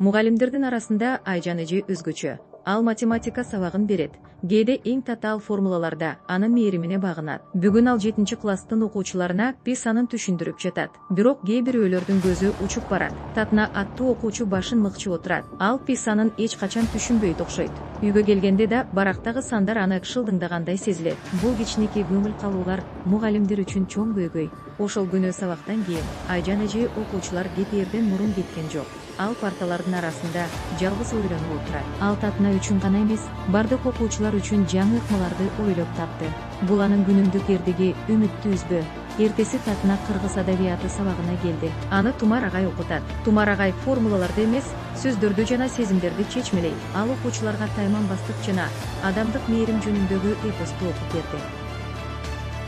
Мугалимдердин арасында Айжан эже өзгөчө. Ал математика сабагын берет. Кээде эң татаал формулаларда анын мээримине багынат. Бүгүн ал 7-класстын окуучуларына пи санын түшүндүрүп жатат. Бирок кээ бирөөлөрдүн көзү учуп барат. Татна аттуу окуучу башын мыкчып отурат. Ал пи санын эч качан түшүнбөйт окшойт. Үйгө келгенде да барактагы сандар аны шылдыңдагандай сезилет. Бул кичинекей көңүл калуулар мугалимдер үчүн чоң көйгөй. Ошол күнү сабактан кийин Айжан эже окуучулар кетээрден мурун кеткен жок. Ал парталардын арасында жалгыз ойлонуп отурат. Ал татна үчүн гана эмес, бардык окуучулар үчүн жаңы ыкмаларды ойлоп тапты. Бул анын күнүмдүк эрдиги үмүттү үзбө. Эртеси татна кыргыз адабияты сабагына келди. Аны Тумар агай окутат. Тумар агай формулаларды эмес, сөздөрдү жана сезимдерди чечмелейт. Ал окуучуларга тайманбастык жана адамдык мээрим жөнүндөгү эпосту окуп берди.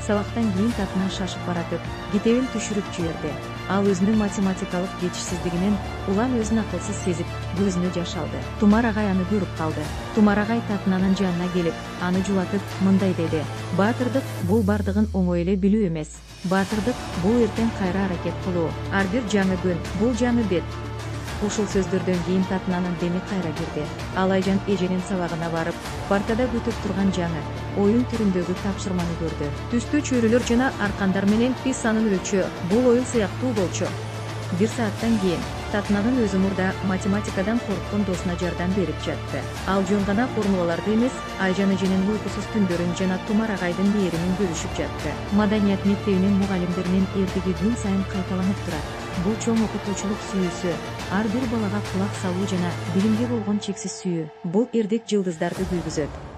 Сабактан кийин татна шашып баратып, китебин түшүрүп жиберди. Ал өзүнүн математикалык жетишсиздигинен улам өзүн акылсыз сезип, көзүнө жаш алды. Тумар агай аны көрүп калды. Тумар агай татнанын жанына келип, аны жулатып, мындай деди: "Баатырдык бул бардыгын оңой эле билүү эмес. Баатырдык бул эртең кайра аракет кылуу. Ар бир жаңы күн бул жаңы бет." Ушул сөздөрдөн кийин татнанын деми кайра кирди. Ал Айжан эженин сабагына барып, партада күтүп турган жаңы оюн түрүндөгү тапшырманы көрдү. Түстүү чөйрөлөр жана аркандар менен пи санын өлчөө. Бул оюн сыяктуу болчу. 1 сааттан кийин татнанын өзү мурда математикадан корккон досуна жардам берип жатты. Ал жөн гана формулаларды эмес, Айжан эженин уйкусуз түндөрүн жана Тумар агайдын мээримин бөлүшүп жатты. Маданият мектебинин мугалимдеринин эрдиги күн сайын кайталанып турат. Бул чоң окутуучулук сүйүүсү, ар бир балага кулак салуу жана билимге болгон чексиз сүйүү. Бул эрдик жылдыздарды күйгүзөт.